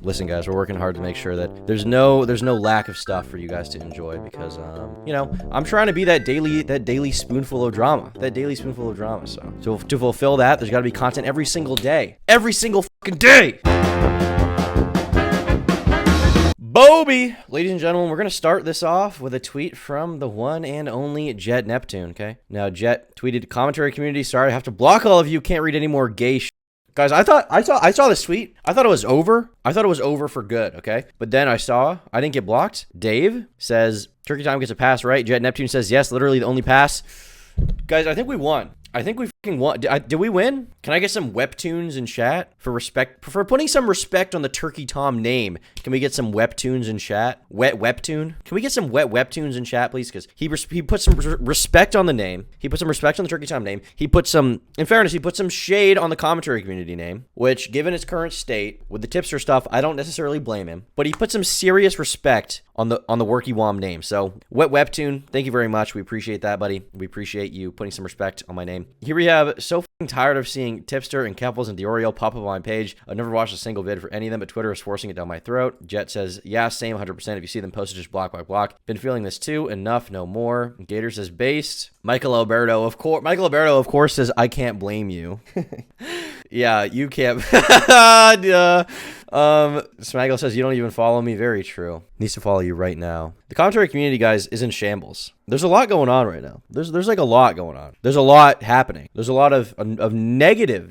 Listen, guys, we're working hard to make sure that there's no lack of stuff for you guys to enjoy because, you know, I'm trying to be that daily spoonful of drama, So to fulfill that, there's got to be content every single day, every single fucking day. Boby, ladies and gentlemen, we're going to start this off with a tweet from the one and only JetNeptune, okay? Now, Jet tweeted, commentary community, sorry, I have to block all of you, can't read any more gay shit. Guys, I saw this tweet. I thought it was over. I thought it was over for good, okay? But then I didn't get blocked. Dave says, Turkey Time gets a pass, right? JetNeptune says, yes, literally the only pass. Guys, I think we won. I think we fucking won. Did we win? Can I get some webtoons in chat for respect? For putting some respect on the Turkey Tom name. Can we get some webtoons in chat? Webtoon? Can we get some webtoons in chat, please? Because he put some respect on the name. He put some respect on the Turkey Tom name. He put some, in fairness, he put some shade on the commentary community name, which, given its current state, with the tipster stuff, I don't necessarily blame him. But he put some serious respect on the Worky Wom name. So, Webtoon, thank you very much. We appreciate that, buddy. We appreciate you putting some respect on my name. Here we have, so fucking tired of seeing Tipster and Kemples and Diorio pop up on my page. I've never watched a single vid for any of them, but Twitter is forcing it down my throat. Jet says, yeah, same, 100%. If you see them posted, just block. Been feeling this too. Enough, no more. Gator says, based. Michael Alberto, of course, says, I can't blame you. Yeah, you can't. Smaggle says, you don't even follow me. Very true. Needs to follow you right now. The commentary community, guys, is in shambles. There's a lot going on right now. There's like a lot going on. There's a lot happening. There's a lot of negative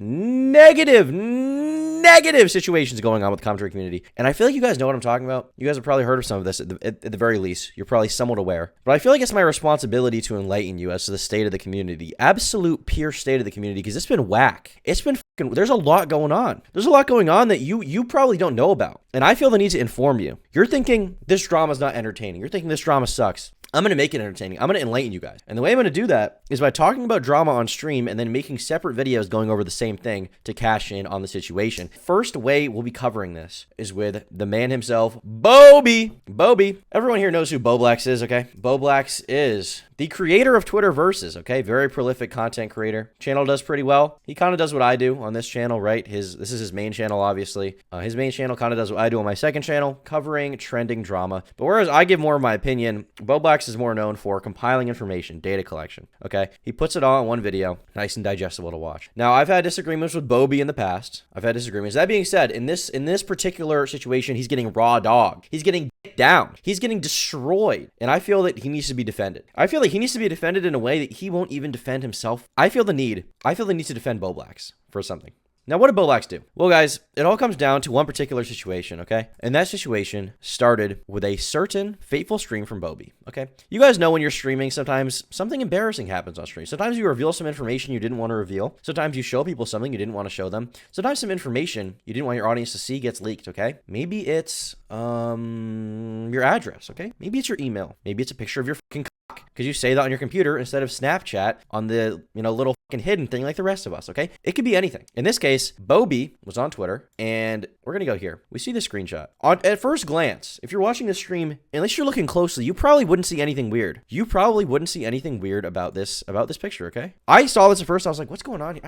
situations going on with the commentary community. And I feel like you guys know what I'm talking about. You guys have probably heard of some of this at the very least. You're probably somewhat aware. But I feel like it's my responsibility to enlighten you as to the state of the community, the absolute pure state of the community, because it's been whack. It's been fucking, there's a lot going on. There's a lot going on that you probably don't know about. And I feel the need to inform you. You're thinking this drama's not entertaining. You're thinking this drama sucks. I'm going to make it entertaining. I'm going to enlighten you guys. And the way I'm going to do that is by talking about drama on stream and then making separate videos going over the same thing to cash in on the situation. First way we'll be covering this is with the man himself, Boby. Boby. Everyone here knows who Bowblax is, okay? Bowblax is the creator of Twitter Versus, okay? Very prolific content creator. Channel does pretty well. He kind of does what I do on this channel, right? This is his main channel, obviously. His main channel kind of does what I do on my second channel, covering trending drama. But whereas I give more of my opinion, Bowblax is more known for compiling information, data collection, okay? He puts it all in one video, nice and digestible to watch. Now, I've had disagreements with Boby in the past. That being said, in this particular situation, he's getting raw dog. He's getting down. He's getting destroyed. And I feel that he needs to be defended. I feel like he needs to be defended in a way that he won't even defend himself. I feel the need to defend Bowblax for something. Now, what did Bowblax do? Well, guys, it all comes down to one particular situation, okay? And that situation started with a certain fateful stream from Boby, okay? You guys know when you're streaming, sometimes something embarrassing happens on stream. Sometimes you reveal some information you didn't want to reveal. Sometimes you show people something you didn't want to show them. Sometimes some information you didn't want your audience to see gets leaked, okay? Maybe it's your address, okay? Maybe it's your email. Maybe it's a picture of your fucking cock, because you say that on your computer instead of Snapchat on the, little fucking hidden thing like the rest of us, okay? It could be anything. In this case, Boby was on Twitter, and we're gonna go here. We see the screenshot. At first glance, if you're watching this stream, unless you're looking closely, you probably wouldn't see anything weird. You probably wouldn't see anything weird about this picture, okay? I saw this at first, I was like, what's going on here?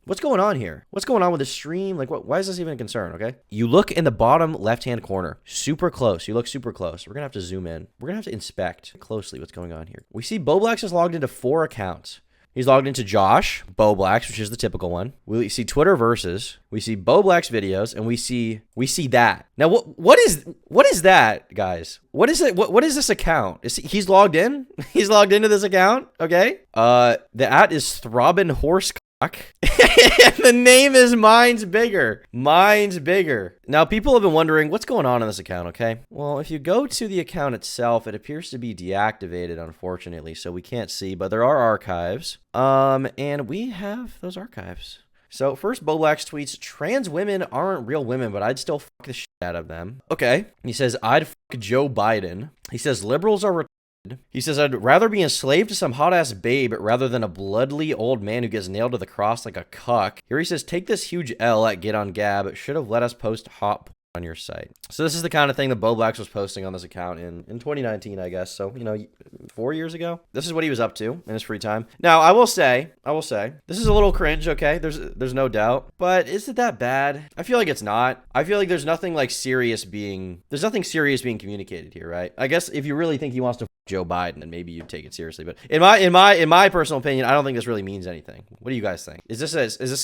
What's going on here? What's going on with this stream? Like, why is this even a concern, okay? You look in the bottom left-hand corner, super close. You look super close. We're gonna have to zoom in. We're gonna have to inspect closely what's going on here. We see Bowblax is logged into 4 accounts. He's logged into Josh, Bowblax, which is the typical one. We see Twitter Versus. We see Bowblax videos, and we see that. Now, what is that, guys? What is it? What is this account? He's logged in? He's logged into this account, okay? The @ is Throbbin Horse. The name is Mine's Bigger. Now, people have been wondering what's going on in this account, okay? Well, if you go to the account itself, it appears to be deactivated, unfortunately, so we can't see, but there are archives. And we have those archives. So, first, Bowblax tweets, trans women aren't real women, but I'd still fuck the shit out of them. Okay. He says, I'd fuck Joe Biden. He says, liberals are He says, I'd rather be enslaved to some hot-ass babe rather than a bloodly old man who gets nailed to the cross like a cuck. Here he says, take this huge L at Get on Gab. Should have let us post hot on your site. So this is the kind of thing that Bowblax was posting on this account in 2019, I guess. So, 4 years ago. This is what he was up to in his free time. Now, I will say, this is a little cringe, okay? There's no doubt. But is it that bad? I feel like it's not. I feel like there's nothing serious being communicated here, right? I guess if you really think he wants to Joe Biden, then maybe you take it seriously. But in my personal opinion, I don't think this really means anything. What do you guys think? Is this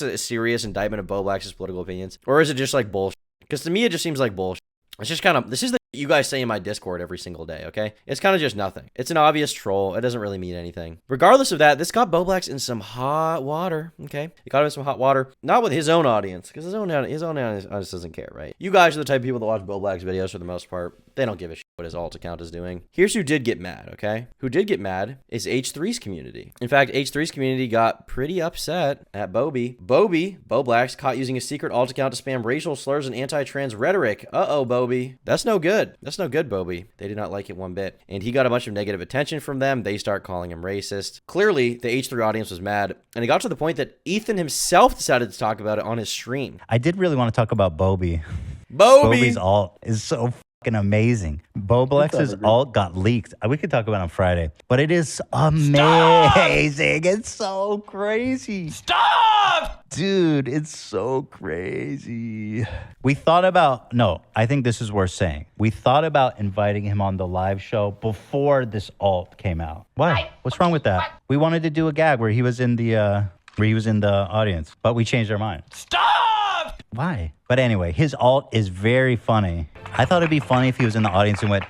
a serious indictment of Bowblax's political opinions, or is it just like bullshit? Because to me, it just seems like bullshit. It's just kind of, this is the you guys say in my Discord every single day, okay? It's kind of just nothing. It's an obvious troll. It doesn't really mean anything. Regardless of that, this got Bowblax in some hot water, okay? It got him in some hot water, not with his own audience, because his own audience doesn't care, right? You guys are the type of people that watch Bowblax videos for the most part. They don't give a shit what his alt account is doing. Here's who did get mad, okay? Who did get mad is H3's community. In fact, H3's community got pretty upset at Boby. Bowblax, caught using a secret alt account to spam racial slurs and anti-trans rhetoric. Uh-oh, Boby. That's no good. That's no good, Boby. They did not like it one bit. And he got a bunch of negative attention from them. They start calling him racist. Clearly, the H3 audience was mad. And it got to the point that Ethan himself decided to talk about it on his stream. I did really want to talk about Boby. Boby's alt is so fucking amazing. Bowblax's alt got leaked. We could talk about it on Friday. But it is amazing. Stop! It's so crazy. Stop! Dude, it's so crazy. We thought about, I think this is worth saying. We thought about inviting him on the live show before this alt came out. What? What's wrong with that? We wanted to do a gag where he was in the audience, but we changed our mind. Stop! Why? But anyway, his alt is very funny. I thought it'd be funny if he was in the audience and went,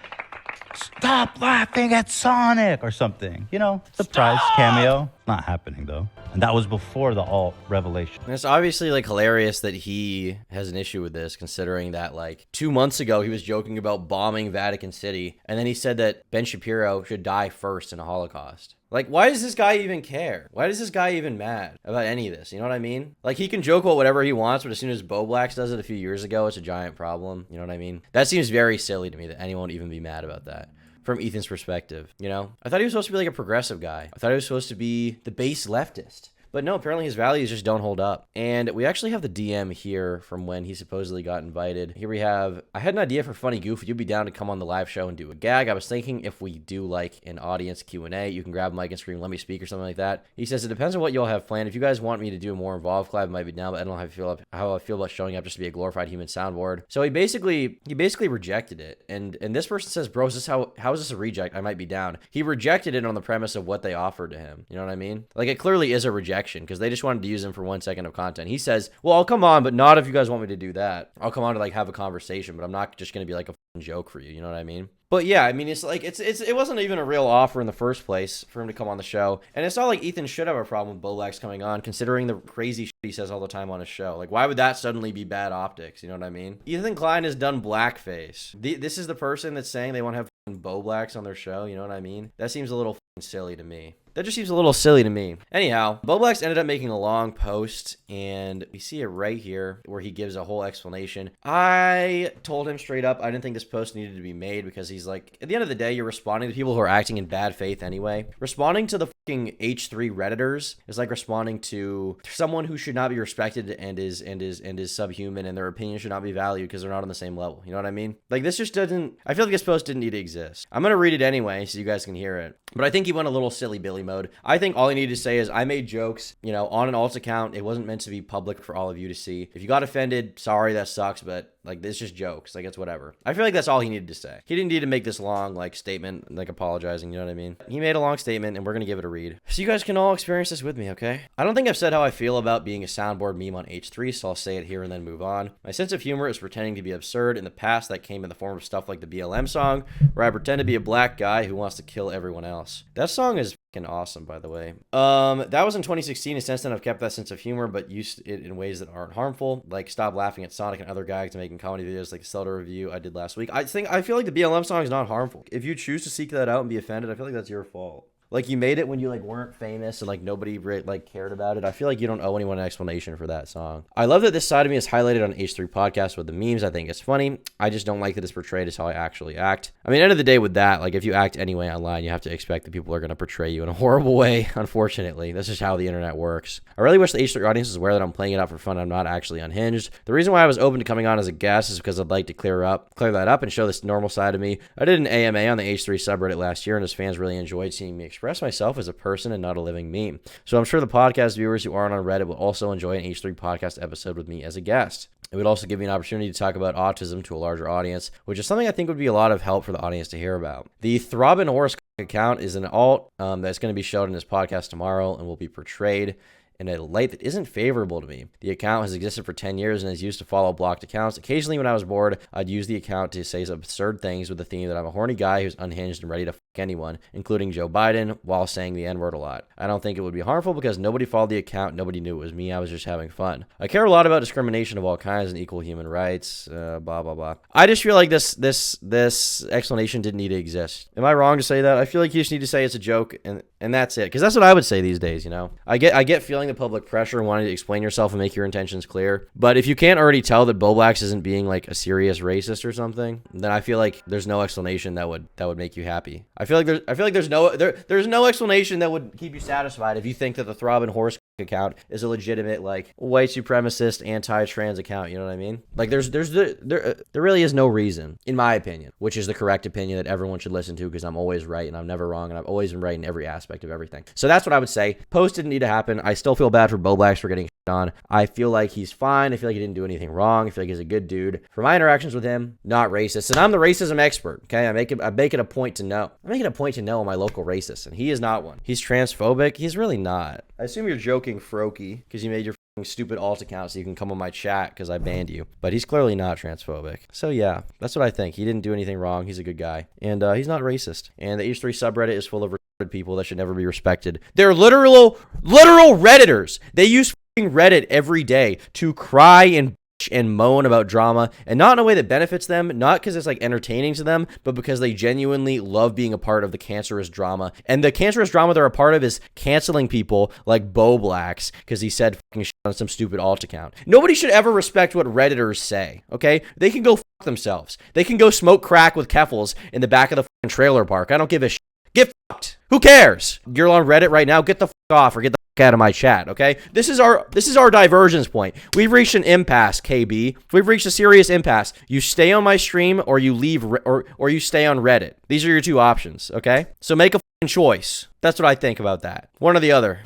"Stop laughing at Sonic," or something. Surprise cameo. Not happening though. And that was before the alt revelation. And it's obviously hilarious that he has an issue with this, considering that 2 months ago he was joking about bombing Vatican City, and then he said that Ben Shapiro should die first in a Holocaust. Why does this guy even care? Why is this guy even mad about any of this? You know what I mean? He can joke about whatever he wants, but as soon as Bowblax does it a few years ago, it's a giant problem. You know what I mean? That seems very silly to me that anyone would even be mad about that. From Ethan's perspective, I thought he was supposed to be a progressive guy. I thought he was supposed to be the base leftist. But no, apparently his values just don't hold up. And we actually have the DM here from when he supposedly got invited. Here we have, I had an idea for Funny Goof. You'd be down to come on the live show and do a gag. I was thinking if we do an audience Q&A, you can grab a mic and scream, "Let me speak," or something like that. He says, it depends on what y'all have planned. If you guys want me to do a more involved collab, I might be down, but I don't know how I feel about showing up just to be a glorified human soundboard. So he basically rejected it. And this person says, "Bro, how is this a reject? I might be down." He rejected it on the premise of what they offered to him. You know what I mean? It clearly is a rejection, because they just wanted to use him for 1 second of content. He says, "Well, I'll come on, but not if you guys want me to do that. I'll come on to have a conversation, but I'm not just going to be a joke for you." You know what I mean? But yeah, I mean, it wasn't even a real offer in the first place for him to come on the show. And it's not like Ethan should have a problem with Bowblax coming on, considering the crazy shit he says all the time on his show. Why would that suddenly be bad optics? You know what I mean? Ethan Klein has done blackface. This is the person that's saying they want to have Bowblax on their show. You know what I mean? That seems a little silly to me. That just seems a little silly to me. Anyhow, Bowblax ended up making a long post, and we see it right here where he gives a whole explanation. I told him straight up I didn't think this post needed to be made, because he's at the end of the day, you're responding to people who are acting in bad faith anyway. Responding to the fucking H3 Redditors is like responding to someone who should not be respected and is subhuman, and their opinion should not be valued because they're not on the same level. You know what I mean? This just doesn't, I feel like this post didn't need to exist. I'm gonna read it anyway so you guys can hear it. But I think he went a little silly Billy mode. I think all he needed to say is, I made jokes, on an alt account. It wasn't meant to be public for all of you to see. If you got offended, sorry, that sucks, but it's just jokes. It's whatever. I feel like that's all he needed to say. He didn't need to make this long, statement, apologizing, you know what I mean? He made a long statement, and we're gonna give it a read. So you guys can all experience this with me, okay? I don't think I've said how I feel about being a soundboard meme on H3, so I'll say it here and then move on. My sense of humor is pretending to be absurd. In the past, that came in the form of stuff like the BLM song, where I pretend to be a black guy who wants to kill everyone else. That song is fucking awesome, by the way. That was in 2016. Since then, I've kept that sense of humor, but used it in ways that aren't harmful, stop laughing at Sonic and other gags, and making comedy videos like the Zelda review I did last week. I feel like the BLM song is not harmful. If you choose to seek that out and be offended, I feel like that's your fault. Like you made it when you like weren't famous and like nobody like cared about it. I feel like you don't owe anyone an explanation for that song. I love that this side of me is highlighted on H3 podcast with the memes. I think it's funny. I just don't like that it's portrayed as how I actually act. I mean, end of the day with that, like if you act anyway online, you have to expect that people are going to portray you in a horrible way. Unfortunately, this is how the internet works. I really wish the H3 audience is aware that I'm playing it out for fun. I'm not actually unhinged. The reason why I was open to coming on as a guest is because I'd like to clear that up and show this normal side of me. I did an AMA on the H3 subreddit last year, and his fans really enjoyed seeing me express myself as a person and not a living meme. So I'm sure the podcast viewers who aren't on Reddit will also enjoy an H3 podcast episode with me as a guest. It would also give me an opportunity to talk about autism to a larger audience, which is something I think would be a lot of help for the audience to hear about. The Throbbing Horse account is an alt that's going to be shown in this podcast tomorrow and will be portrayed in a light that isn't favorable to me. The account has existed for 10 years and is used to follow blocked accounts. Occasionally when I was bored, I'd use the account to say some absurd things with the theme that I'm a horny guy who's unhinged and ready to fuck anyone, including Joe Biden, while saying the N-word a lot. I don't think it would be harmful because nobody followed the account, nobody knew it was me, I was just having fun. I care a lot about discrimination of all kinds and equal human rights, blah, blah, blah. I just feel like this explanation didn't need to exist. Am I wrong to say that? I feel like you just need to say it's a joke and that's it. Because that's what I would say these days, you know? I get feeling the public pressure and wanting to explain yourself and make your intentions clear. But if you can't already tell that Bowblax isn't being like a serious racist or something, then I feel like there's no explanation that would make you happy. I feel like there's no explanation that would keep you satisfied if you think that the Throbbing Horse account is a legitimate like white supremacist anti-trans account, you know what I mean? Like there really is no reason, in my opinion, which is the correct opinion that everyone should listen to because I'm always right and I'm never wrong and I've always been right in every aspect of everything. So that's what I would say. Post didn't need to happen. I still feel bad for Bowblax for getting on. I feel like he's fine. I feel like he didn't do anything wrong. I feel like he's a good dude. For my interactions with him, not racist. And I'm the racism expert, okay? I make it a point to know. I'm making a point to know my local racist, and he is not one. He's transphobic. He's really not. I assume you're joking, Froky, because you made your stupid alt account so you can come on my chat because I banned you. But he's clearly not transphobic. So yeah, that's what I think. He didn't do anything wrong. He's a good guy. And he's not racist. And the H3 subreddit is full of retarded people that should never be respected. They're literal Redditors. They use Reddit every day to cry and moan about drama, and not in a way that benefits them, not because it's like entertaining to them, but because they genuinely love being a part of the cancerous drama. And the cancerous drama they're a part of is canceling people like Bowblax because he said fucking shit on some stupid alt account. Nobody should ever respect what Redditors say, okay? They can go fuck themselves. They can go smoke crack with Keffels in the back of the fucking trailer park. I don't give a shit. Get fucked. Who cares? You're on Reddit right now. Get the fuck off or get the fuck out of my chat, okay? This is our divergence point. We've reached an impasse, KB. We've reached a serious impasse. You stay on my stream or you leave or you stay on Reddit. These are your two options, okay? So make a fucking choice. That's what I think about that. One or the other.